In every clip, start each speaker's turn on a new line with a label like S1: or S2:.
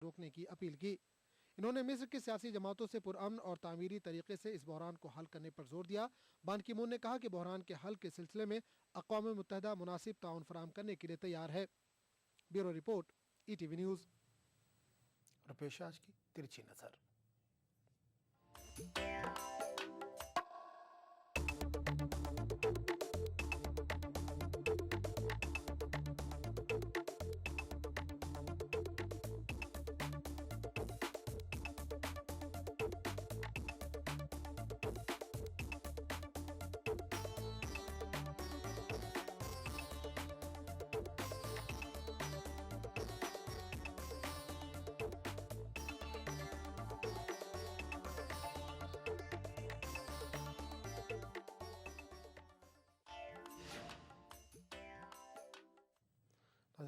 S1: रोकने की अपील की। इन्होंने मिस्र की सियासी जमातों से पुरअमन और तामीरी तरीके से इस बहरान को हल करने पर जोर दिया। बान की मून ने कहा कि बहरान के हल के सिलसिले में अक़वाम मुत्तहिदा मुनासिब ताउन फराहम करने के लिए तैयार है। Bureau report, ETV news.
S2: और पेश आज की तिरछी नजर।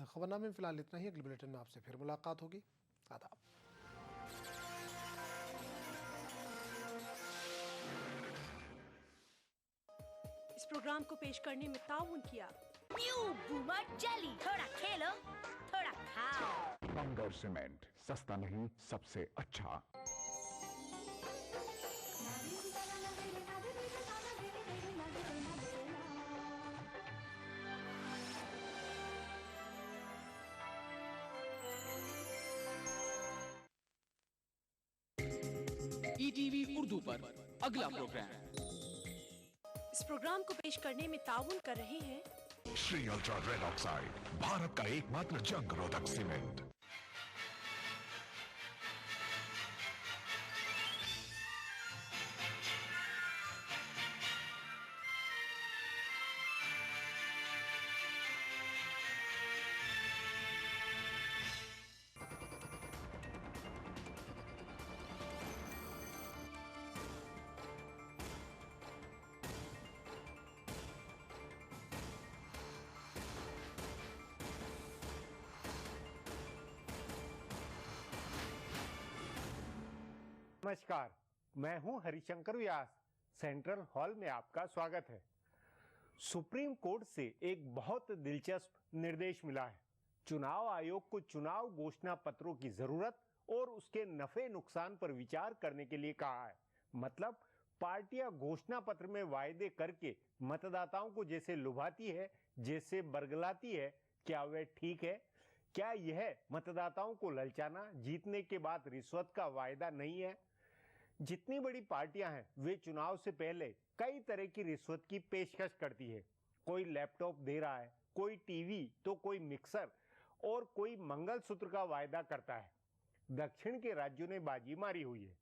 S2: खबरनामे में फिलहाल इतना ही। अगले बुलेटिन में आपसे फिर मुलाकात होगी। आदाब।
S3: इस प्रोग्राम को पेश करने में ताउन किया
S4: न्यू बूमर जेली। थोड़ा खेलो थोड़ा खाओ।
S5: बंगर सीमेंट, सस्ता नहीं सबसे अच्छा।
S6: ETV उर्दू पर अगला प्रोग्राम।
S3: इस प्रोग्राम को पेश करने में ताउन कर रहे हैं
S5: Shri ultra red oxide, Bharat का एकमात्र जंग रोधक सीमेंट।
S7: नमस्कार, मैं हूं हरिशंकर व्यास। सेंट्रल हॉल में आपका स्वागत है। सुप्रीम कोर्ट से एक बहुत दिलचस्प निर्देश मिला है। चुनाव आयोग को चुनाव घोषणा पत्रों की जरूरत और उसके नफे नुकसान पर विचार करने के लिए कहा है। मतलब पार्टियां घोषणा पत्र में वायदे करके मतदाताओं को जैसे लुभाती है, जैसे बरगलाती है, क्या वह ठीक है? क्या यह मतदाताओं को ललचाना, जीतने के बाद रिश्वत का वायदा नहीं है? जितनी बड़ी पार्टियां हैं वे चुनाव से पहले कई तरह की रिश्वत की पेशकश करती है। कोई लैपटॉप दे रहा है, कोई टीवी, तो कोई मिक्सर और कोई मंगलसूत्र का वायदा करता है। दक्षिण के राज्यों ने बाजी मारी हुई है।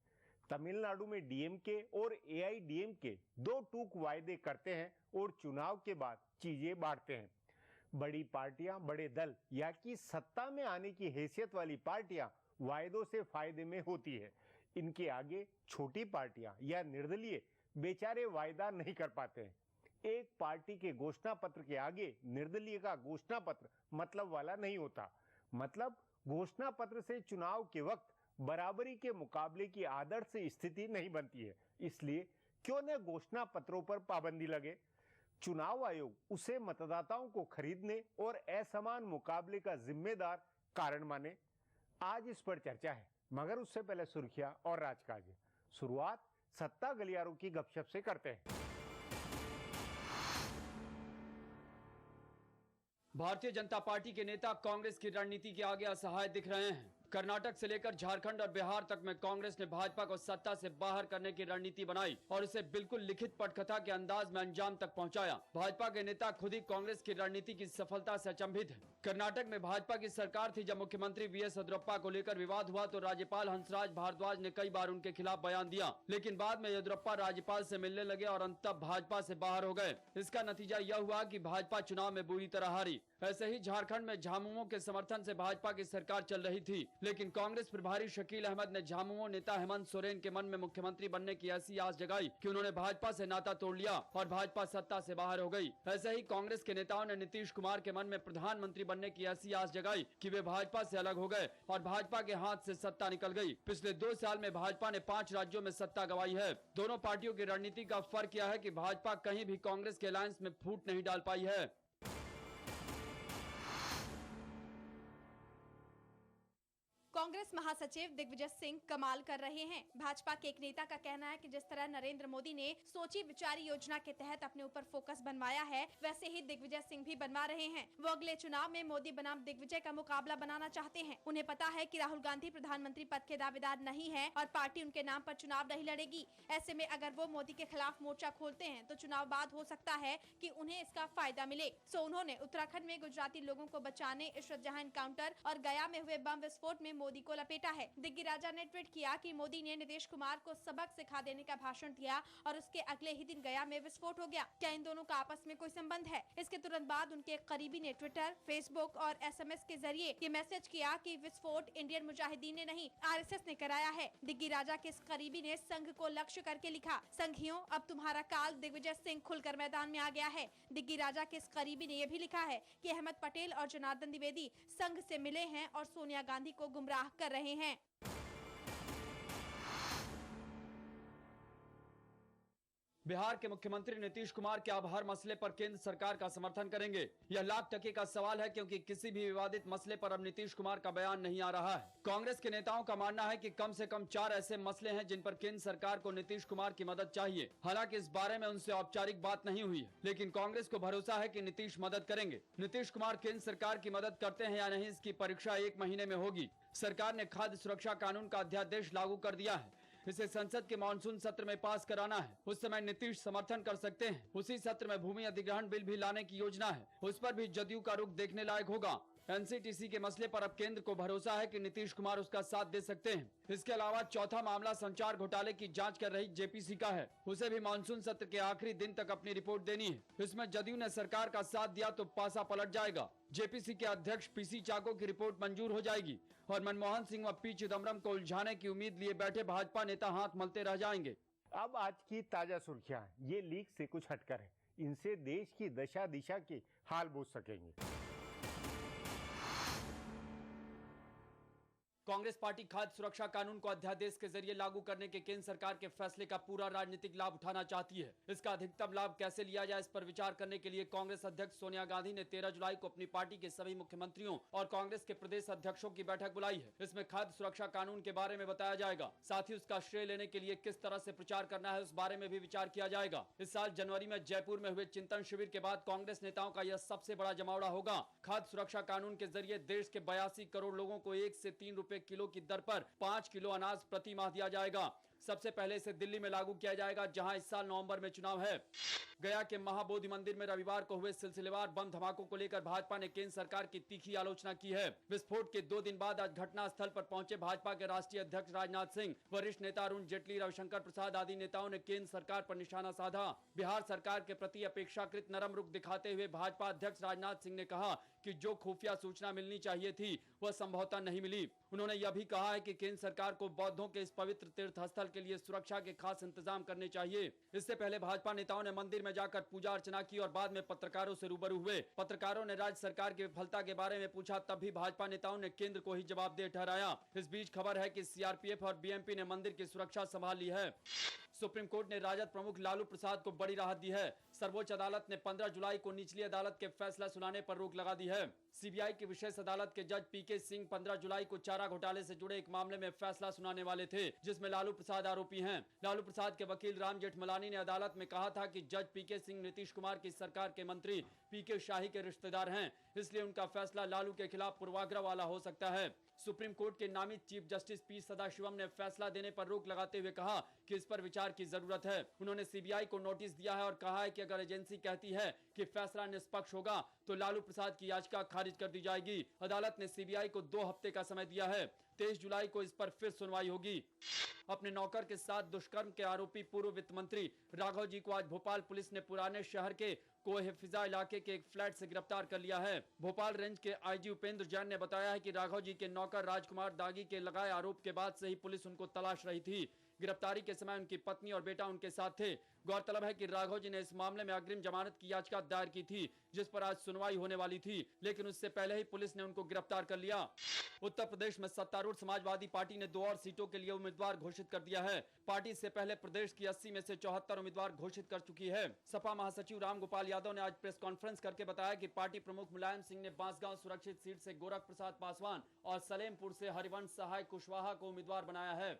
S7: तमिलनाडु में DMK और AIADMK दो टूक वायदे करते हैं और चुनाव के बाद चीजें बांटते हैं। बड़ी पार्टियां, बड़े दल या कि सत्ता में आने की हैसियत वाली पार्टियां वायदों से फायदे में होती है। इनके आगे छोटी पार्टियां या निर्दलीय बेचारे वायदा नहीं कर पाते हैं। एक पार्टी के घोषणा पत्र के आगे निर्दलीय का घोषणा पत्र मतलब वाला नहीं होता। मतलब घोषणा पत्र से चुनाव के वक्त बराबरी के मुकाबले की आदर्श स्थिति नहीं बनती है। इसलिए क्यों न घोषणा पत्रों पर पाबंदी लगे। चुनाव आयोग उसे मतदाताओं को खरीदने और असमान मुकाबले का जिम्मेदार कारण माने। आज इस पर चर्चा है, मगर उससे पहले सुर्खियां और राजकाज। शुरुआत सत्ता गलियारों की गपशप से करते हैं।
S6: भारतीय जनता पार्टी के नेता कांग्रेस की रणनीति के आगे असहाय दिख रहे हैं। कर्नाटक से लेकर झारखंड और बिहार तक में कांग्रेस ने भाजपा को सत्ता से बाहर करने की रणनीति बनाई और इसे बिल्कुल लिखित पटकथा के अंदाज में अंजाम तक पहुंचाया। भाजपा के नेता खुद ही कांग्रेस की रणनीति की सफलता से अचंभित हैं। कर्नाटक में भाजपा की सरकार थी। जब मुख्यमंत्री VS येदियुरप्पा को लेकर विवाद हुआ तो राज्यपाल हंसराज भारद्वाज ने कई बार उनके खिलाफ बयान दिया, लेकिन बाद में येदियुरप्पा राज्यपाल से मिलने लगे और अंततः भाजपा से बाहर हो गए। इसका नतीजा यह हुआ कि भाजपा चुनाव में बुरी तरह हारी। ऐसे ही झारखंड में झामुमो के समर्थन से भाजपा की सरकार चल रही थी, लेकिन कांग्रेस प्रभारी शकील अहमद ने झामुमो नेता हेमंत सोरेन के मन में मुख्यमंत्री बनने की ऐसी आस जगाई कि उन्होंने भाजपा से नाता तोड़ लिया और भाजपा सत्ता से बाहर हो गई। ऐसे ही कांग्रेस के नेताओं ने नीतीश कुमार के मन में प्रधानमंत्री बनने की ऐसी आस जगाई कि वे भाजपा से अलग हो गए और भाजपा के हाथ से सत्ता निकल गई। पिछले 2 साल में भाजपा ने 5 राज्यों में सत्ता गंवाई है। दोनों पार्टियों की रणनीति का फर्क यह है कि भाजपा कहीं भी कांग्रेस के अलायंस में फूट नहीं डाल पाई है।
S8: कांग्रेस महासचिव दिग्विजय सिंह कमाल कर रहे हैं। भाजपा के एक नेता का कहना है कि जिस तरह नरेंद्र मोदी ने सोची विचारी योजना के तहत अपने ऊपर फोकस बनवाया है, वैसे ही दिग्विजय सिंह भी बनवा रहे हैं। वो अगले चुनाव में मोदी बनाम दिग्विजय का मुकाबला बनाना चाहते हैं। उन्हें पता है कि राहुल गांधी प्रधानमंत्री पद के दावेदार नहीं है और पार्टी उनके नाम पर चुनाव नहीं लड़ेगी। ऐसे में अगर वो मोदी के खिलाफ मोर्चा खोलते हैं तो चुनाव बाद हो सकता है कि उन्हें इसका फायदा मिले। सो उन्होंने उत्तराखंड में गुजराती लोगों को बचाने इशरत जहां एनकाउंटर और गया में हुए बम विस्फोट में मोदी को लपेटा है। दिग्गी राजा ने ट्वीट किया कि मोदी ने नीतीश कुमार को सबक सिखा देने का भाषण दिया और उसके अगले ही दिन गया में विस्फोट हो गया। क्या इन दोनों का आपस में कोई संबंध है? इसके तुरंत बाद उनके एक करीबी ने ट्विटर, फेसबुक और SMS के जरिए ये मैसेज किया कि विस्फोट इंडियन मुजाहिदीन ने नहीं, RSS ने कराया है। दिग्गी राजा के इस करीबी ने संघ को लक्ष्य करके लिखा, संघियों अब तुम्हारा काल दिग्विजय सिंह खुलकर मैदान में आ गया है। दिग्गी राजा के इस करीबी ने यह भी लिखा है कि अहमद पटेल और जनार्दन द्विवेदी संघ से मिले हैं और सोनिया गांधी को गुमराह कर रहे हैं।
S6: बिहार के मुख्यमंत्री नीतीश कुमार के अब हर मसले पर केंद्र सरकार का समर्थन करेंगे। यह लाख टके का सवाल है, क्योंकि किसी भी विवादित मसले पर अब नीतीश कुमार का बयान नहीं आ रहा है। कांग्रेस के नेताओं का मानना है कि कम से कम 4 ऐसे मसले हैं जिन पर केंद्र सरकार को नीतीश कुमार की मदद चाहिए। हालांकि इस बारे में उनसे औपचारिक बात नहीं हुई है, लेकिन कांग्रेस को भरोसा है कि नीतीश मदद करेंगे। नीतीश कुमार केंद्र सरकार की मदद करते हैं या नहीं, इसकी परीक्षा 1 महीने में होगी। सरकार ने खाद्य सुरक्षा कानून का अध्यादेश लागू कर दिया है। इसे संसद के मानसून सत्र में पास कराना है। उस समय नीतीश समर्थन कर सकते हैं। उसी सत्र में भूमि अधिग्रहण बिल भी लाने की योजना है। उस पर भी जदयू का रुख देखने लायक होगा। NCTC के मसले पर अब केंद्र को भरोसा है कि नीतीश कुमार उसका साथ दे सकते हैं। इसके अलावा चौथा मामला संचार घोटाले की जांच कर रही JPC का है। उसे भी मानसून सत्र के आखिरी दिन तक अपनी रिपोर्ट देनी है। इसमें जदयू ने सरकार का साथ दिया तो पासा पलट जाएगा। JPC के अध्यक्ष PC चाको की रिपोर्ट मंजूर हो जाएगी और मनमोहन सिंह व P चिदम्बरम को उलझाने की उम्मीद लिए बैठे भाजपा नेता हाथ मलते रह जाएंगे।
S7: अब आज की ताजा सुर्खियां, ये लीक से कुछ हटकर है। इनसे देश की दशा दिशा की हाल बूझ सकेंगे।
S6: कांग्रेस पार्टी खाद्य सुरक्षा कानून को अध्यादेश के जरिए लागू करने के केंद्र सरकार के फैसले का पूरा राजनीतिक लाभ उठाना चाहती है। इसका अधिकतम लाभ कैसे लिया जाए, इस पर विचार करने के लिए कांग्रेस अध्यक्ष सोनिया गांधी ने 13 जुलाई को अपनी पार्टी के सभी मुख्यमंत्रियों और कांग्रेस के प्रदेश अध्यक्षों की बैठक बुलाई है। इसमें खाद्य सुरक्षा कानून के बारे में बताया जाएगा। साथ ही उसका श्रेय लेने के लिए किस तरह से प्रचार करना है, उस बारे में भी विचार किया जाएगा। इस साल जनवरी में जयपुर में हुए चिंतन शिविर के बाद कांग्रेस नेताओं का यह सबसे बड़ा जमावड़ा होगा। खाद्य सुरक्षा कानून के जरिए देश के 82 करोड़ लोगों को 1 से 3 रुपए किलो की दर पर 5 किलो अनाज प्रति माह दिया जाएगा। सबसे पहले इसे दिल्ली में लागू किया जाएगा, जहां इस साल नवंबर में चुनाव है। गया के महाबोधि मंदिर में रविवार को हुए सिलसिलेवार बम धमाकों को लेकर भाजपा ने केंद्र सरकार की तीखी आलोचना की है। विस्फोट के 2 दिन बाद आज घटना स्थल पर पहुंचे भाजपा के राष्ट्रीय अध्यक्ष राजनाथ सिंह, वरिष्ठ नेता अरुण जेटली, रविशंकर प्रसाद आदि नेताओं ने केंद्र सरकार पर निशाना साधा। बिहार सरकार के प्रति अपेक्षाकृत नरम रुख दिखाते हुए भाजपा अध्यक्ष राजनाथ सिंह ने कहा कि जो खुफिया सूचना मिलनी चाहिए थी वह संभवतः नहीं मिली। उन्होंने यह भी कहा है कि केंद्र सरकार को बौद्धों के इस पवित्र तीर्थ स्थल के लिए सुरक्षा के खास इंतजाम करने चाहिए। इससे पहले भाजपा नेताओं ने मंदिर में जाकर पूजा अर्चना की और बाद में पत्रकारों से रूबरू हुए। पत्रकारों ने राज्य सरकार की विफलता के बारे में पूछा, तब भी भाजपा नेताओं ने केंद्र को ही जवाबदेह ठहराया। इस बीच खबर है कि CRPF और BMP ने मंदिर की सुरक्षा संभाल ली है। सुप्रीम कोर्ट ने राजद प्रमुख लालू प्रसाद को बड़ी राहत दी है। सर्वोच्च अदालत ने 15 जुलाई को निचली अदालत के फैसला सुनाने पर रोक लगा दी है। CBI की विशेष अदालत के जज PK सिंह 15 जुलाई को चारा घोटाले से जुड़े एक मामले में फैसला सुनाने वाले थे, जिसमें लालू प्रसाद आरोपी हैं। लालू प्रसाद के वकील राम जेठमलानी ने अदालत में कहा था कि जज PK सिंह नीतीश कुमार की सरकार के मंत्री PK शाही के रिश्तेदार हैं, इसलिए उनका फैसला लालू के खिलाफ पूर्वाग्रह वाला हो सकता है। सुप्रीम कोर्ट के नामित चीफ जस्टिस P सदाशिवम ने फैसला देने पर रोक लगाते हुए कहा कि इस पर विचार की जरूरत है। उन्होंने CBI को नोटिस दिया है और कहा है कि अगर एजेंसी कहती है कि फैसला निष्पक्ष होगा तो लालू प्रसाद की याचिका खारिज कर दी जाएगी। अदालत ने CBI को 2 हफ्ते का समय दिया है। 23 जुलाई को इस पर फिर सुनवाई होगी। अपने नौकर के साथ दुष्कर्म के आरोपी पूर्व वित्त मंत्री राघव जी को आज भोपाल पुलिस ने पुराने शहर के कोहेफिजा इलाके के एक फ्लैट से गिरफ्तार कर लिया है। भोपाल रेंज के IG उपेंद्र जैन ने बताया है कि राघव जी के नौकर राजकुमार दागी के लगाए आरोप के बाद से ही पुलिस उनको तलाश रही थी। गिरफ्तारी के समय उनकी पत्नी और बेटा उनके साथ थे। गौरतलब है कि राघव जी ने इस मामले में अग्रिम जमानत की याचिका दायर की थी, जिस पर आज सुनवाई होने वाली थी, लेकिन उससे पहले ही पुलिस ने उनको गिरफ्तार कर लिया। उत्तर प्रदेश में सत्तारूढ़ समाजवादी पार्टी ने 2 और सीटों के लिए उम्मीदवार घोषित कर दिया है। पार्टी इससे पहले प्रदेश की 80 में से 74 उम्मीदवार घोषित कर चुकी है। सपा महासचिव रामगोपाल यादव ने आज प्रेस कॉन्फ्रेंस करके बताया कि पार्टी प्रमुख मुलायम सिंह ने बांसगांव सुरक्षित सीट से गोरख प्रसाद पासवान और सलेमपुर से हरिवंश सहाय कुशवाहा को उम्मीदवार बनाया है।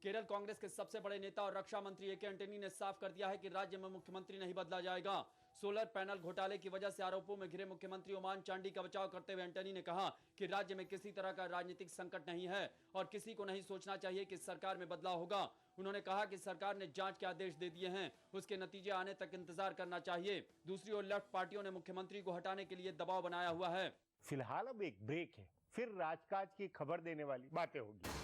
S6: केरल कांग्रेस के सबसे बड़े नेता और रक्षा मंत्री ए.के. एंटनी ने साफ कर दिया है कि राज्य में मुख्यमंत्री नहीं बदला जाएगा। सोलर पैनल घोटाले की वजह से आरोपों में घिरे मुख्यमंत्री ओमान चांडी का बचाव करते हुए एंटनी ने कहा कि राज्य में किसी तरह का राजनीतिक संकट नहीं है और किसी को नहीं सोचना चाहिए कि सरकार में बदलाव होगा। उन्होंने कहा कि सरकार ने जांच के आदेश दे दिए हैं, उसके नतीजे आने तक इंतजार करना चाहिए। दूसरी ओर लेफ्ट पार्टियों ने मुख्यमंत्री को हटाने के लिए दबाव बनाया हुआ है।
S7: फिलहाल अब एक ब्रेक है, फिर राजकाज की खबर देने वाली बातें होगी।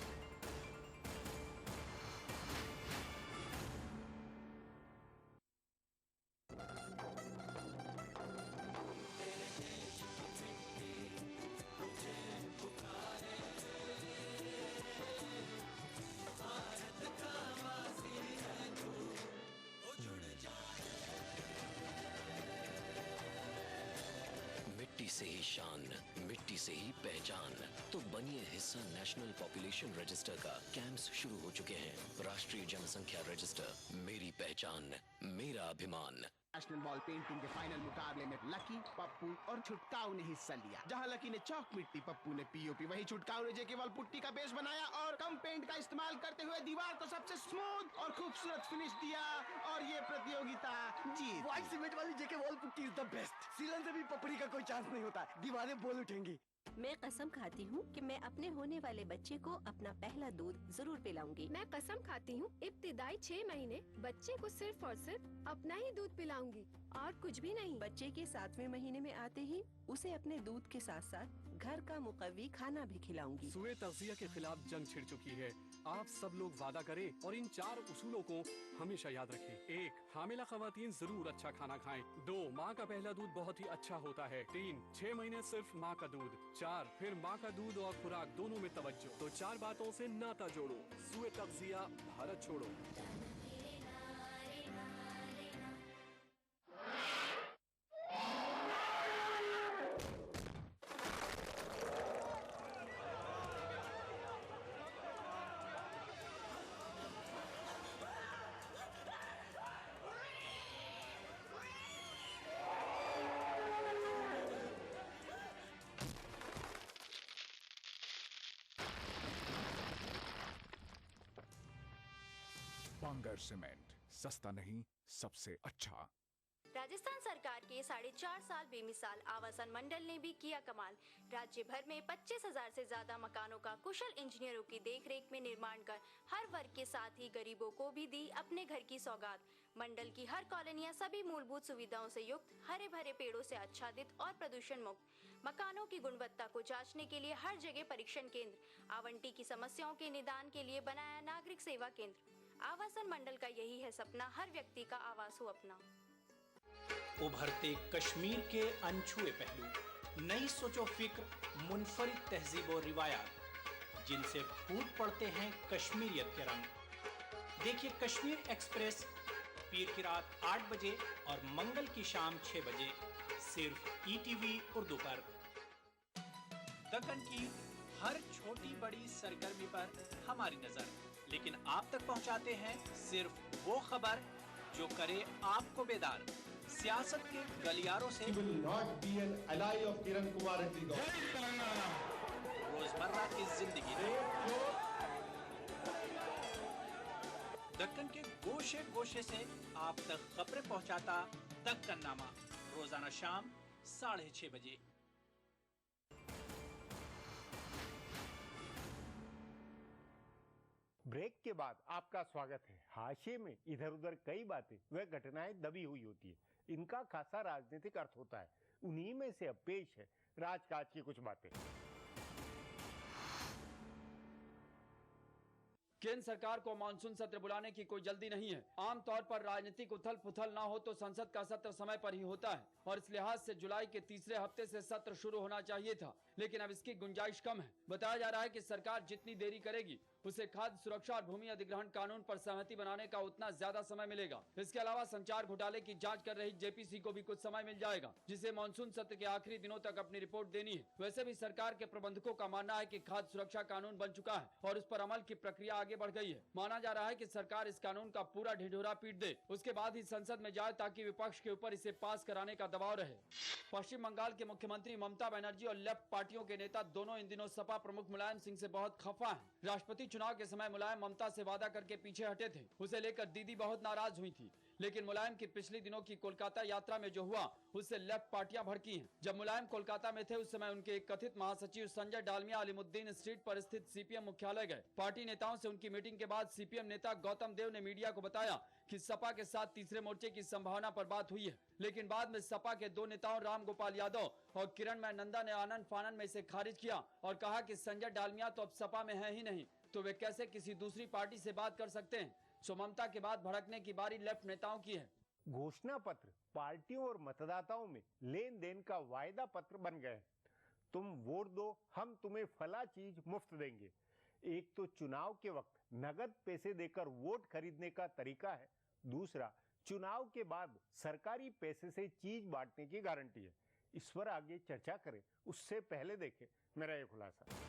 S9: मिट्टी से ही शान, मिट्टी से ही पहचान। तो बनिए हिस्सा नेशनल पॉपुलेशन रजिस्टर का। कैंप्स शुरू हो चुके हैं। राष्ट्रीय जनसंख्या रजिस्टर, मेरी पहचान, मेरा अभिमान।
S10: नेशनल बॉल पेंटिंग के फाइनल मुकाबले में लकी, पप्पू और छुटकाऊ ने हिस्सा लिया। जहां लकी ने चौक मिट्टी, पप्पू ने पीओपी, वहीं छुटकाऊ ने केवल पुट्टी का बेस बनाया और कम पेंट का इस्तेमाल करते हुए दीवार को सबसे स्मूथ और खूबसूरत फिनिश दिया और ये प्रतियोगिता जीत।
S11: व्हाइट सीमेंट वाली JK wall putty is the best. सीलन से भी पपड़ी का कोई चांस नहीं होता, दीवारें बोल उठेंगी।
S12: मैं कसम खाती हूँ कि मैं अपने होने वाले बच्चे को अपना पहला दूध जरूर पिलाऊंगी।
S13: मैं कसम खाती हूँ इब्तिदाई 6 महीने बच्चे को सिर्फ और सिर्फ अपना ही दूध पिलाऊंगी और कुछ भी नहीं।
S12: बच्चे के 7वें महीने में आते ही उसे अपने दूध के साथ साथ घर का मुकव्वी खाना भी खिलाऊंगी।
S14: सुए तग़ज़िया के खिलाफ जंग छिड़ चुकी है। आप सब लोग वादा करें और इन 4 उसूलों को हमेशा याद रखें। 1. हामिला ख़वातीन जरूर अच्छा खाना खाएं। 2. माँ का पहला दूध बहुत ही अच्छा होता है। 3. 6 महीने सिर्फ माँ का दूध। 4. फिर माँ का दूध और खुराक दोनों में तवज्जो। तो 4 बातों से नाता जोड़ो। सुए तग़ज़िया, भारत छोड़ो।
S5: बांगर सीमेंट, सस्ता नहीं सबसे अच्छा।
S15: राजस्थान सरकार के 4.5 साल बेमिसाल आवासन मंडल ने भी किया कमाल। राज्य भर में 25,000 से ज्यादा मकानों का कुशल इंजीनियरों की देखरेख में निर्माण कर हर वर्ग के साथ ही गरीबों को भी दी अपने घर की सौगात। मंडल की हर कॉलोनियां सभी मूलभूत सुविधाओं से युक्त, हरे भरे पेड़ों से आच्छादित और प्रदूषण मुक्त। मकानों की गुणवत्ता को जांचने के लिए हर जगह परीक्षण केंद्र, आवंटी की समस्याओं के निदान के लिए बनाया नागरिक सेवा केंद्र। आवासन मंडल का यही है सपना, हर व्यक्ति का आवास हो अपना।
S16: उभरते कश्मीर के अनछुए पहलू, नई सोचो फिक्र, मुनफरिद तहजीब और रिवायात, जिनसे फूट पड़ते हैं कश्मीरियत के रंग। देखिए कश्मीर एक्सप्रेस पीर की रात 8 बजे और मंगल की शाम 6 बजे सिर्फ ईटीवी उर्दू पर। दक्कन की हर छोटी बड़ी सरगर्मी पर हमारी नजर, लेकिन आप तक पहुंचाते हैं सिर्फ वो खबर जो करे आपको बेदार। सियासत के गलियारों से रोजमर्रा की जिंदगी दक्कन के गोशे गोशे से आप तक खबरें पहुंचाता दक्कननामा, रोजाना शाम 6:30 बजे।
S7: ब्रेक के बाद आपका स्वागत है। हाशिए में इधर उधर कई बातें व घटनाएं दबी हुई होती है, इनका खासा राजनीतिक अर्थ होता है। उन्हीं में से अब पेश है राजकाज की कुछ बातें।
S6: केंद्र सरकार को मानसून सत्र बुलाने की कोई जल्दी नहीं है। आमतौर पर राजनीतिक उथल पुथल ना हो तो संसद का सत्र समय पर ही होता है और इस लिहाज से जुलाई के तीसरे हफ्ते से सत्र शुरू होना चाहिए था, लेकिन अब इसकी गुंजाइश कम है। बताया जा रहा है कि सरकार जितनी देरी करेगी उसे खाद्य सुरक्षा और भूमि अधिग्रहण कानून पर सहमति बनाने का उतना ज्यादा समय मिलेगा। इसके अलावा संचार घोटाले की जांच कर रही जेपीसी को भी कुछ समय मिल जाएगा, जिसे मानसून सत्र के आखिरी दिनों तक अपनी रिपोर्ट देनी है। वैसे भी सरकार के प्रबंधकों का मानना है कि खाद्य सुरक्षा कानून बन चुका है और उस पर अमल की प्रक्रिया आगे बढ़ गई है। माना जा रहा है कि सरकार इस कानून का पूरा ढिढोरा पीट दे, उसके बाद ही संसद में जाए ताकि विपक्ष के ऊपर इसे पास कराने का दबाव रहे। पश्चिम बंगाल के मुख्यमंत्री ममता बनर्जी और लेफ्ट पार्टियों के नेता दोनों इन दिनों सपा प्रमुख मुलायम सिंह से बहुत खफा हैं। राष्ट्रपति चुनाव के समय मुलायम ममता से वादा करके पीछे हटे थे। उसे लेकर दीदी बहुत नाराज हुई थी, लेकिन मुलायम की पिछले दिनों की कोलकाता यात्रा में जो हुआ उससे लेफ्ट पार्टियां भड़की हैं। जब मुलायम कोलकाता में थे उस समय उनके एक कथित महासचिव संजय डालमिया अलीमुद्दीन स्ट्रीट पर स्थित सीपीएम मुख्यालय गए। पार्टी नेताओं से उनकी मीटिंग के बाद सीपीएम नेता गौतम देव ने मीडिया को बताया कि सपा के साथ तीसरे मोर्चे की संभावना पर बात हुई है, लेकिन बाद में सपा के दो नेताओं राम गोपाल यादव और किरणमय नंदा ने आनन फानन में इसे खारिज किया और कहा कि संजय डालमिया तो अब सपा में है ही नहीं, तो वे कैसे किसी दूसरी पार्टी से बात कर सकते हैं। सो ममता के बाद भड़कने की बारी लेफ्ट नेताओं की है।
S7: घोषणा पत्र पार्टियों और मतदाताओं में लेन देन का वायदा पत्र बन गए। तुम वोट दो, हम तुम्हें फला चीज मुफ्त देंगे। एक तो चुनाव के वक्त नगद पैसे देकर वोट खरीदने का तरीका है, दूसरा चुनाव के बाद सरकारी पैसे से चीज बांटने की गारंटी है। इस पर आगे चर्चा करें उससे पहले देखें मेरा ये खुलासा।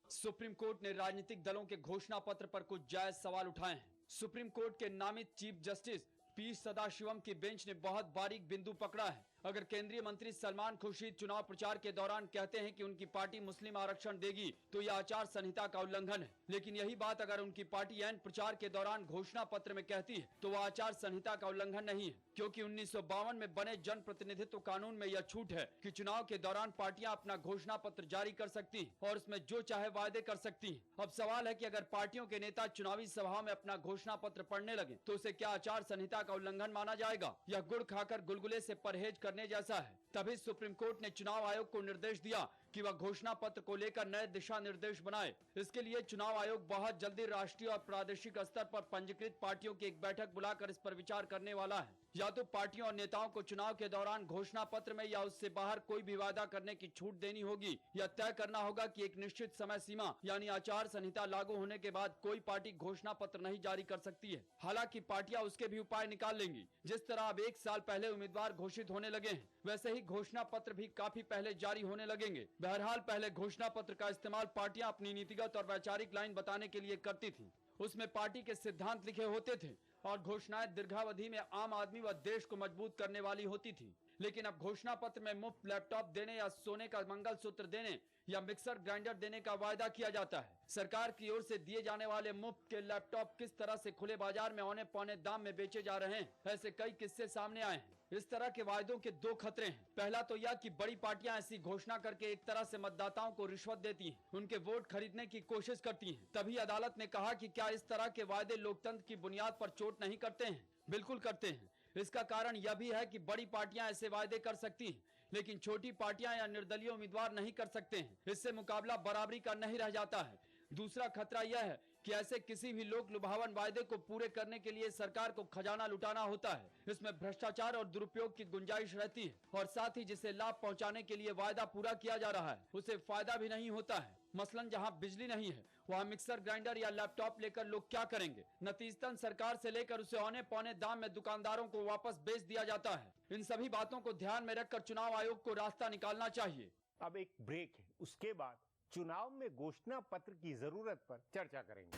S6: सुप्रीम कोर्ट ने राजनीतिक दलों के घोषणा पत्र पर कुछ जायज सवाल उठाए हैं। सुप्रीम कोर्ट के नामित चीफ जस्टिस पी सदाशिवम की बेंच ने बहुत बारीक बिंदु पकड़ा है। अगर केंद्रीय मंत्री सलमान खुर्शीद चुनाव प्रचार के दौरान कहते हैं कि उनकी पार्टी मुस्लिम आरक्षण देगी तो यह आचार संहिता का उल्लंघन है, लेकिन यही बात अगर उनकी पार्टी एन प्रचार के दौरान घोषणा पत्र में कहती है तो वह आचार संहिता का उल्लंघन नहीं है, क्योंकि 1952 में बने जन प्रतिनिधित्व कानून में यह छूट है कि चुनाव के दौरान पार्टियां अपना घोषणा पत्र जारी कर सकती हैं और उसमें जो चाहे वायदे कर सकती हैं। अब सवाल है कि अगर पार्टियों के नेता चुनावी सभा में अपना घोषणा पत्र पढ़ने लगे तो उसे क्या आचार संहिता का उल्लंघन माना जाएगा? यह गुड़ खाकर गुलगुले से परहेज करने जैसा है। तभी सुप्रीम कोर्ट ने चुनाव आयोग को निर्देश दिया कि वह घोषणा पत्र को लेकर नए दिशा निर्देश बनाए। इसके लिए चुनाव आयोग बहुत जल्दी राष्ट्रीय और प्रादेशिक स्तर पर पंजीकृत पार्टियों की एक बैठक बुलाकर इस पर विचार करने वाला है। या तो पार्टियों और नेताओं को चुनाव के दौरान घोषणा पत्र में या उससे बाहर कोई भी वादा करने की छूट देनी होगी, या तय करना होगा कि एक निश्चित समय सीमा यानी आचार संहिता लागू होने के बाद कोई पार्टी घोषणा पत्र नहीं जारी कर सकती है। हालांकि पार्टियां उसके भी उपाय निकाल लेंगी। जिस तरह अब 1 साल पहले उम्मीदवार घोषित होने लगे हैं, वैसे ही घोषणा पत्र भी काफी पहले जारी होने लगेंगे। बहरहाल पहले घोषणा पत्र का इस्तेमाल पार्टियां अपनी नीतिगत और वैचारिक लाइन बताने के लिए करती थी। उसमें पार्टी के सिद्धांत लिखे होते थे और घोषणाएं दीर्घावधि में आम आदमी व देश को मजबूत करने वाली होती थी। लेकिन अब घोषणा पत्र में मुफ्त लैपटॉप देने या सोने का मंगलसूत्र देने या मिक्सर ग्राइंडर देने का वायदा किया जाता है। सरकार की ओर से दिए जाने वाले मुफ्त के लैपटॉप किस तरह से खुले बाजार में औने पौने दाम में बेचे जा रहे हैं, ऐसे कई किस्से सामने आए हैं। इस तरह के वायदों के 2 खतरे हैं। पहला तो यह कि बड़ी पार्टियां ऐसी घोषणा करके एक तरह से मतदाताओं को रिश्वत देती हैं, उनके वोट खरीदने की कोशिश करती हैं। तभी अदालत ने कहा कि क्या इस तरह के वायदे लोकतंत्र की बुनियाद पर चोट नहीं करते हैं? बिल्कुल करते हैं। इसका कारण यह भी है कि बड़ी पार्टियां ऐसे वायदे कर सकती हैं, लेकिन छोटी पार्टियां या निर्दलीय उम्मीदवार नहीं कर सकते हैं। इससे मुकाबला बराबरी का नहीं रह जाता है। दूसरा खतरा यह है कि ऐसे किसी भी लोक लुभावन वायदे को पूरे करने के लिए सरकार को खजाना लुटाना होता है। इसमें भ्रष्टाचार और दुरुपयोग की गुंजाइश रहती है और साथ ही जिसे लाभ पहुंचाने के लिए वायदा पूरा किया जा रहा है उसे फायदा भी नहीं होता है। मसलन जहां बिजली नहीं है वहां मिक्सर ग्राइंडर या लैपटॉप लेकर लोग क्या करेंगे? नतीजतन सरकार से लेकर उसे औने पौने दाम में दुकानदारों को वापस बेच दिया जाता है। इन सभी बातों को ध्यान में रखकर चुनाव आयोग को रास्ता निकालना चाहिए।
S7: अब एक ब्रेक है, उसके बाद चुनाव में घोषणा पत्र की जरूरत पर चर्चा करेंगे।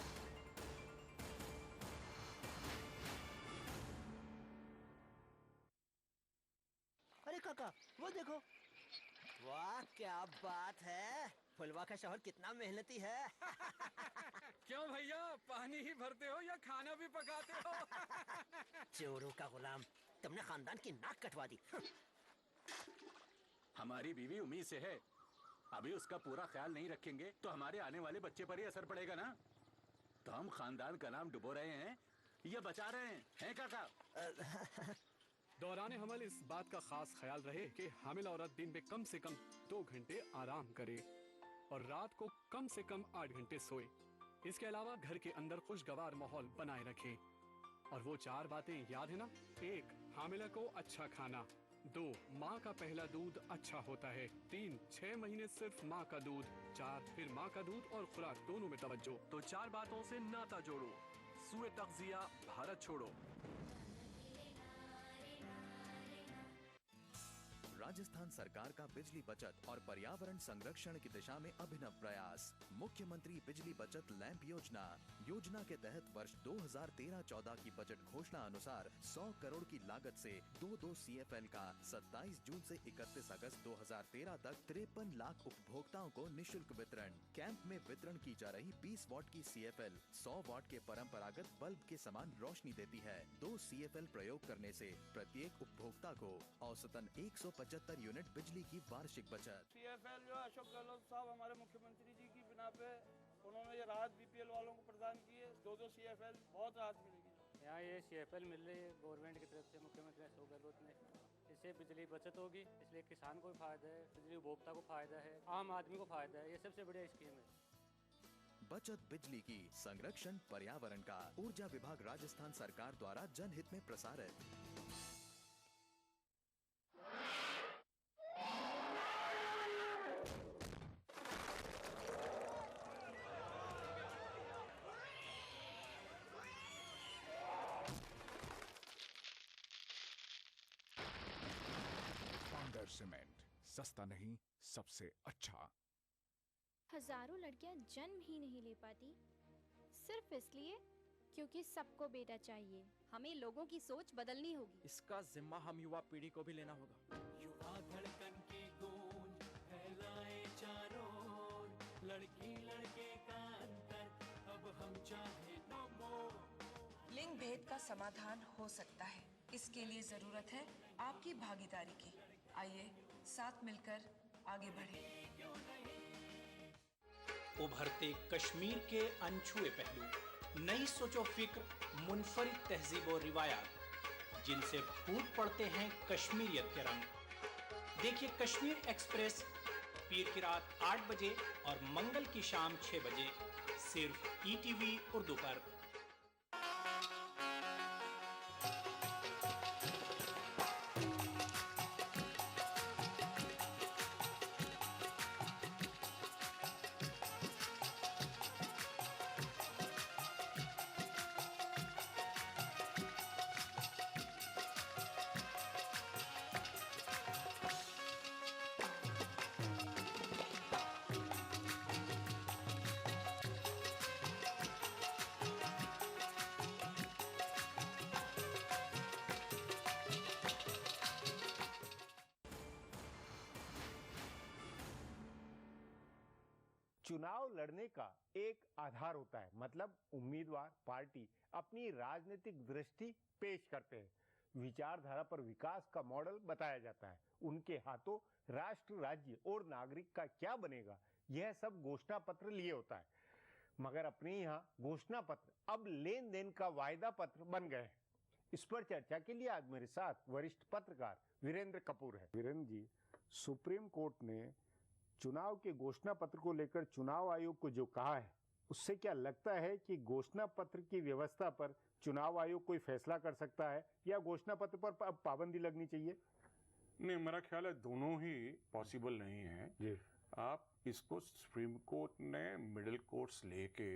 S17: अरे काका वो देखो, वाह क्या बात है। फुलवा का शौहर कितना मेहनती है।
S14: क्यों भैया, पानी ही भरते हो या खाना भी पकाते हो?
S17: चोरों का गुलाम, तुमने खानदान की नाक कटवा दी।
S18: हमारी बीवी उम्मीद से है, अभी उसका पूरा ख्याल नहीं रखेंगे तो हमारे आने वाले बच्चे पर ही असर पड़ेगा ना। तो हम खानदान का नाम डुबो रहे हैं या बचा रहे हैं काका?
S14: दौरान हमल इस बात का खास ख्याल रहे कि हामिल औरत दिन में कम से कम 2 घंटे आराम करे और रात को कम से कम 8 घंटे सोए। इसके अलावा घर के अंदर खुशगवार माहौल बनाए रखे। और वो 4 बातें याद है ना? 1. हामिला को अच्छा खाना, 2. माँ का पहला दूध अच्छा होता है. 3. 6 महीने सिर्फ माँ का दूध. 4. फिर माँ का दूध और खुराक दोनों में तवज्जो.
S19: तो 4 बातों से नाता जोड़ो. सूए तग़ज़िया भारत छोड़ो.
S20: राजस्थान सरकार का बिजली बचत और पर्यावरण संरक्षण की दिशा में अभिनव प्रयास. मुख्यमंत्री बिजली बचत लैंप योजना के तहत वर्ष 2013-14 की बजट घोषणा अनुसार 100 करोड़ की लागत से 2 CFL का 27 जून से 31 अगस्त 2013 तक 53 लाख उपभोक्ताओं को निशुल्क वितरण. कैंप में वितरण की जा रही 20 वाट की CFL 100 वाट के परंपरागत बल्ब के समान रोशनी देती है. 2 CFL प्रयोग करने से प्रत्येक उपभोक्ता को औसतन 175 यूनिट बिजली की वार्षिक बचत.
S21: CFL जो अशोक गहलोत साहब हमारे मुख्यमंत्री जी की बिना पे उन्होंने ये राहत BPL वालों को प्रदान की है. 2 CFL बहुत राहत मिलेगी.
S22: यहाँ ये CFL मिल रही है गवर्नमेंट की तरफ से, मुख्यमंत्री अशोक गहलोत ने. इससे बिजली बचत होगी, इसलिए किसान को भी फायदा है, बिजली उपभोक्ता को फायदा है, आम आदमी को फायदा है. ये सबसे बढ़िया स्कीम है.
S20: बचत बिजली की, संरक्षण पर्यावरण का. ऊर्जा विभाग राजस्थान सरकार द्वारा जनहित में प्रसारित.
S5: सीमेंट सस्ता नहीं, सबसे अच्छा.
S23: हजारों लड़कियां जन्म ही नहीं ले पाती सिर्फ इसलिए क्योंकि सबको बेटा चाहिए.
S24: हमें लोगों की सोच बदलनी होगी.
S25: इसका जिम्मा हम युवा पीढ़ी को भी लेना होगा.
S26: युवा धड़कन की गूंज फैलाए चारों ओर. लड़की लड़के का अंतर अब हम चाहे नो मोर.
S27: लिंग भेद का समाधान हो सकता है. इसके लिए जरूरत है आपकी भागीदारी की. आइए साथ मिलकर आगे बढ़ें.
S16: उभरते कश्मीर के अनछुए पहलू, नई सोचो फिक्र, मुनफरिद तहजीब और रिवायात जिनसे फूट पड़ते हैं कश्मीरियत के रंग. देखिए कश्मीर एक्सप्रेस पीर की रात 8 बजे और मंगल की शाम 6 बजे सिर्फ ETV उर्दू पर.
S7: चुनाव लड़ने का एक आधार होता है, मतलब उम्मीदवार पार्टी अपनी राजनीतिक दृष्टि पेश करते हैं. विचारधारा पर विकास का मॉडल बताया जाता है. उनके हाथों राष्ट्र, राज्य और नागरिक का क्या बनेगा, यह सब घोषणा पत्र लिए होता है. मगर अपने यहाँ घोषणा पत्र अब लेन देन का वायदा पत्र बन गए हैं. इस पर चर्चा के लिए आज मेरे साथ वरिष्ठ पत्रकार वीरेंद्र कपूर है. वीरेंद्र जी, सुप्रीम कोर्ट ने चुनाव के घोषणा पत्र को लेकर चुनाव आयोग को जो कहा है, उससे क्या लगता है कि घोषणा पत्र की व्यवस्था पर चुनाव आयोग कोई फैसला कर सकता है या घोषणा पत्र पर पाबंदी लगनी चाहिए?
S28: नहीं, मेरा ख्याल है दोनों ही पॉसिबल नहीं है जी. आप इसको सुप्रीम कोर्ट ने मिडिल कोर्ट्स लेके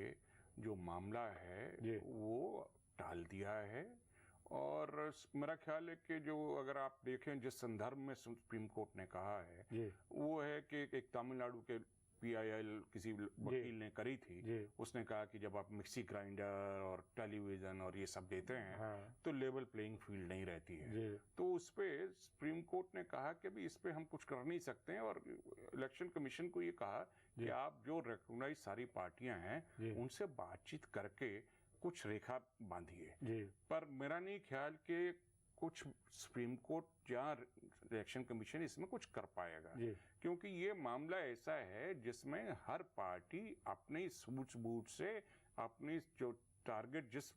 S28: जो मामला है वो टाल दिया है. और मेरा ख्याल है कि जो अगर आप देखें जिस संदर्भ में सुप्रीम कोर्ट ने कहा है वो है कि एक तमिलनाडु के PIL किसी वकील ने करी थी. उसने कहा कि जब आप मिक्सी ग्राइंडर और टेलीविजन और ये सब देते हैं तो लेवल प्लेइंग फील्ड नहीं रहती है. तो उस पे सुप्रीम कोर्ट ने कहा कि भी इस पे हम कुछ कर नहीं सकते हैं. और इलेक्शन कमीशन को ये कहा कि आप जो रिकॉग्नाइज सारी पार्टियां हैं उनसे बातचीत करके कुछ रेखा बांधिए. पर मेरा नहीं ख्याल कि कुछ सुप्रीम कोर्ट या इलेक्शन कमीशन इसमें कुछ कर पाएगा, क्योंकि ये मामला ऐसा है जिसमें हर पार्टी अपनी सूझबूझ से अपनी जो टारगेट जिस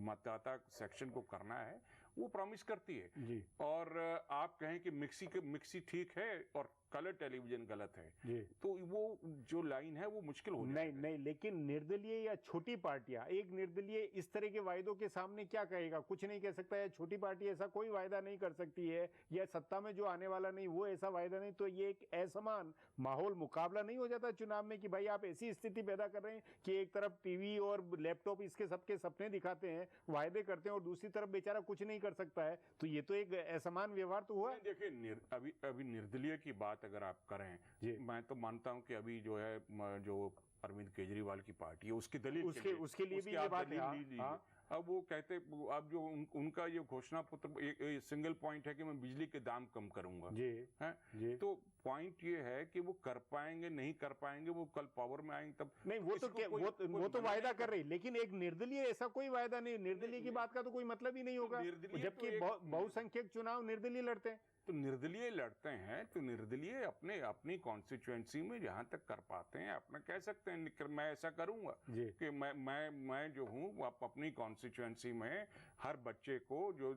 S28: मतदाता सेक्शन को करना है वो प्रॉमिस करती है. और आप कहें कि मिक्सी ठीक है और कलर टेलीविजन गलत है
S7: जी।
S28: तो वो जो लाइन है वो मुश्किल हो
S7: नहीं नहीं, लेकिन निर्दलीय या छोटी पार्टियां, एक निर्दलीय इस तरह के वायदों के सामने क्या कहेगा? कुछ नहीं कह सकता है। छोटी पार्टी ऐसा कोई वायदा नहीं कर सकती है, या सत्ता में जो आने वाला नहीं वो ऐसा वायदा नहीं, तो ये एक असमान माहौल, मुकाबला नहीं हो जाता चुनाव में कि भाई आप ऐसी स्थिति पैदा कर रहे हैं कि एक तरफ टीवी और लैपटॉप इसके सबके सपने दिखाते हैं, वायदे करते हैं, और दूसरी तरफ बेचारा कुछ नहीं कर सकता है, तो ये तो एक असमान व्यवहार तो हुआ।
S28: देखिए अभी निर्दलीय की बात अगर आप करें, मैं तो मानता हूं कि अभी जो है जो अरविंद केजरीवाल की पार्टी है उसकी दलील
S7: उसके लिए भी ये बात है।
S28: अब वो कहते, अब जो उनका ये घोषणा पत्र एक सिंगल पॉइंट है कि मैं बिजली के दाम कम करूंगा
S7: जी,
S28: है तो पॉइंट ये है कि वो कर पाएंगे नहीं कर पाएंगे, वो कल पावर में आएंगे तब
S7: नहीं, वो तो वायदा कर रही, लेकिन एक निर्दलीय ऐसा कोई वायदा नहीं, निर्दलीय की बात का तो कोई मतलब ही नहीं होगा, जबकि बहुसंख्यक चुनाव निर्दलीय लड़ते हैं।
S28: तो निर्दलीय लड़ते हैं तो निर्दलीय अपनी कॉन्स्टिट्यूएंसी में जहां तक कर पाते हैं अपना कह सकते हैं मैं ऐसा करूंगा कि मैं जो हूं अपनी कॉन्स्टिट्यूएंसी में हर बच्चे को जो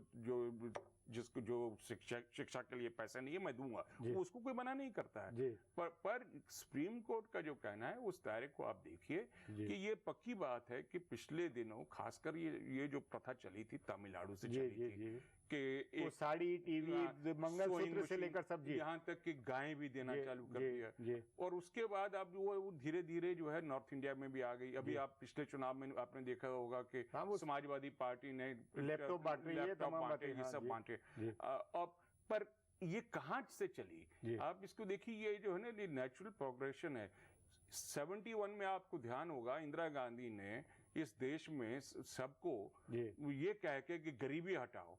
S28: जिसको जो शिक्षा के लिए पैसा नहीं है मैं दूंगा, वो उसको कोई मना नहीं करता है। पर सुप्रीम कोर्ट का जो कहना है उस दायरे को आप देखिए कि ये पक्की बात है कि पिछले दिनों खासकर ये जो प्रथा चली थी तमिलनाडु से चली थी कि
S7: साड़ी, टीवी, मंगलसूत्र से लेकर सब्जी,
S28: यहाँ तक कि गायें भी देना चालू कर दिया, और उसके बाद अब वो धीरे धीरे जो है नॉर्थ इंडिया में भी आ गई। अभी आप पिछले चुनाव में आपने देखा होगा कि समाजवादी पार्टी ने
S7: लैपटॉप बांटे,
S28: ये सब बांटे। पर ये कहाँ से चली? आप इसको देखिए, ये जो है ना नेचुरल प्रोग्रेशन है। 71 में आपको ध्यान होगा इंदिरा गांधी ने इस देश में सबको ये कह के कि गरीबी हटाओ,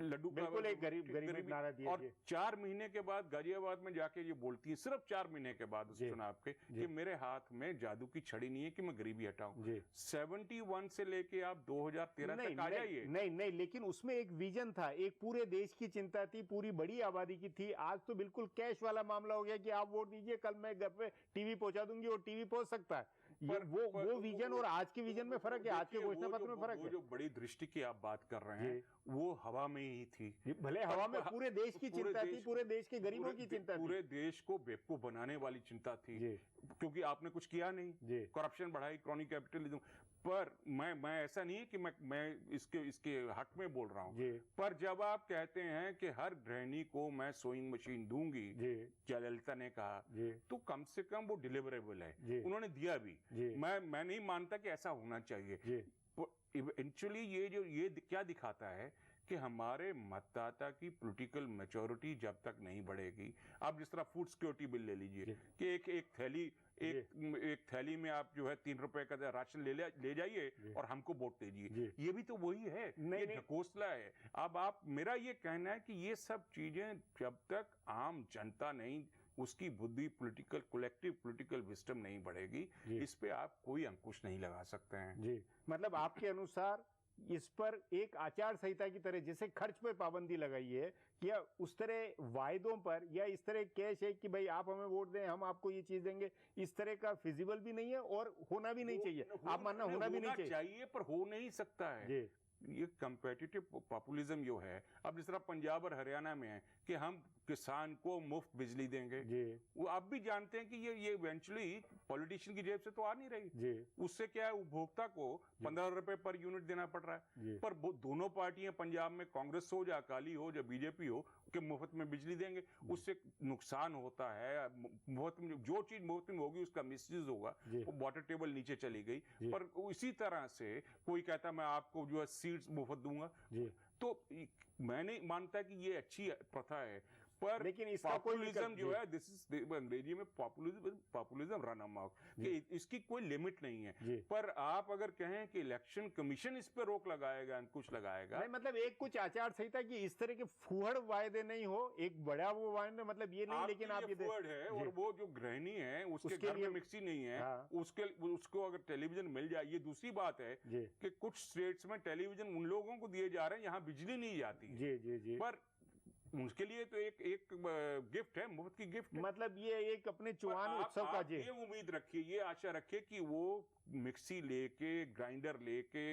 S28: लड्डू
S7: बिल्कुल एक गरीबी नारा दिया,
S28: और 4 महीने के बाद गाजियाबाद में जाके ये बोलती है, सिर्फ 4 महीने के बाद उस चुनाव के, कि मेरे हाथ में जादू की छड़ी नहीं है कि मैं गरीबी हटाऊं। 71 से लेके आप 2013 तक आ जाइए।
S7: नहीं, लेकिन उसमें एक विजन था, एक पूरे देश की चिंता थी, पूरी बड़ी आबादी की थी। आज तो बिल्कुल कैश वाला मामला हो गया कि आप वोट दीजिए, कल मैं घर पे टीवी पहुंचा दूंगी, और टीवी पहुंच सकता है। वो विजन और आज के विजन में फर्क है, आज के घोषणा पत्र में फर्क है।
S28: जो बड़ी दृष्टि की आप बात कर रहे हैं वो हवा में ही थी,
S7: भले हवा में पूरे देश की चिंता थी, पूरे देश के गरीबों की चिंता थी,
S28: पूरे देश को बेवकूफ बनाने वाली चिंता थी, क्योंकि आपने कुछ किया नहीं, करप्शन बढ़ाई, क्रॉनिक कैपिटलिज्म। पर मैं ऐसा नहीं है कि मैं इसके हक में बोल रहा हूँ, पर जब आप कहते हैं कि हर गृहिणी को मैं सोइंग मशीन दूंगी, जयललिता ने कहा, तो कम से कम वो डिलीवरेबल है, उन्होंने दिया भी। मैं नहीं मानता कि ऐसा होना चाहिए। इवेंचुअली ये क्या दिखाता है कि हमारे मतदाता की पॉलिटिकल मैच्योरिटी जब तक नहीं बढ़ेगी। आप जिस तरह फूड सिक्योरिटी बिल ले लीजिए कि एक थैली में आप जो है 3 रुपए का राशन ले जाइए और हमको वोट दीजिए, ये भी तो वही है, ये ढकोसला है। अब मेरा ये कहना है कि ये सब चीजें जब तक आम जनता नहीं, उसकी बुद्धि कलेक्टिव पॉलिटिकल विजडम नहीं बढ़ेगी, इस पे आप कोई अंकुश नहीं लगा सकते हैं।
S7: जी, मतलब आपके अनुसार इस पर एक आचार संहिता की तरह जैसे खर्च पे पाबंदी लगाई है, क्या उस तरह वायदों पर या इस तरह कैश है कि भाई आप हमें वोट दें, हम आपको ये चीज देंगे, इस तरह का फिजिबल भी नहीं है और होना भी नहीं चाहिए? आप मानना होना भी नहीं चाहिए,
S28: पर हो नहीं सकता है। ये कंपेटिटिव पॉपुलिज्म जो है, अब जिस तरह पंजाब और हरियाणा में है कि हम किसान को मुफ्त बिजली देंगे, वो आप भी जानते हैं कि ये इवेंचुअली पॉलिटिशियन की जेब से तो आ नहीं रही, उससे क्या है उपभोक्ता को 15 रुपए पर यूनिट देना पड़ रहा है। पर दोनों पार्टियां पंजाब में, कांग्रेस हो या अकाली हो या बीजेपी हो, कि मुफ्त में बिजली देंगे, उससे नुकसान होता है। मुफ्त में जो चीज मुफ्त में होगी उसका मिसयूज होगा, वो वाटर टेबल नीचे चली गई। पर इसी तरह से कोई कहता मैं आपको जो है सीड्स मुफ्त दूंगा, तो मैं नहीं मानता कि ये अच्छी प्रथा है। पर
S7: लेकिन इसका
S28: पॉपुलिज्म जो है, दिस इज अंग्रेजी में पॉपुलिज्म रन अमॉक, कि इसकी कोई लिमिट नहीं है। पर आप अगर कहें कि इलेक्शन कमीशन इस पे रोक लगाएगा, अंकुश लगाएगा,
S7: नहीं, मतलब एक कुछ आचार संहिता की इस तरह के फूहड़ वायदे नहीं हो, एक बड़ा वो वायदे, मतलब ये नहीं, लेकिन आप ये
S28: फूहड़ है, और वो जो गृहिणी है उसके घर में मिक्सी नहीं है, उसको अगर टेलीविजन मिल जाए, ये दूसरी बात है कि कुछ स्टेट्स में टेलीविजन उन लोगों को दिए जा रहे हैं यहाँ बिजली नहीं जाती, पर उनके लिए तो एक गिफ्ट है, मुफ्त की गिफ्ट है।
S7: मतलब ये एक अपने चुआन उत्सव का
S28: ये उम्मीद रखिए, ये आशा रखिए कि वो मिक्सी लेके, ग्राइंडर लेके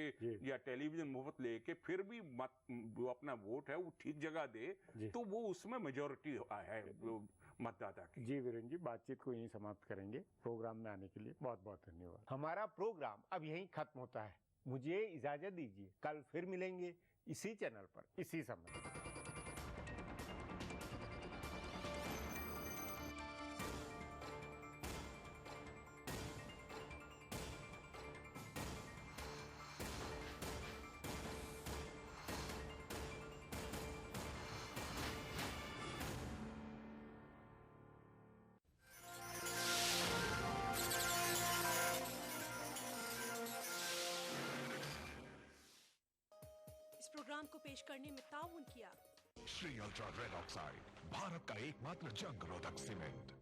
S28: या टेलीविजन मुफ्त लेके फिर भी जो अपना वोट है वो ठीक जगह दे, तो वो उसमें मेजोरिटी है। मतदाता की।
S7: जी वीरेंद्र जी, बातचीत को यहीं समाप्त करेंगे। प्रोग्राम में आने के लिए बहुत बहुत धन्यवाद। हमारा प्रोग्राम अब यहीं खत्म होता है। मुझे इजाजत दीजिए, कल फिर मिलेंगे इसी चैनल पर इसी समय।
S1: इस प्रोग्राम को पेश करने में ताउन किया
S5: Shri ultra red oxide, Bharat का एकमात्र जंग रोधक सीमेंट।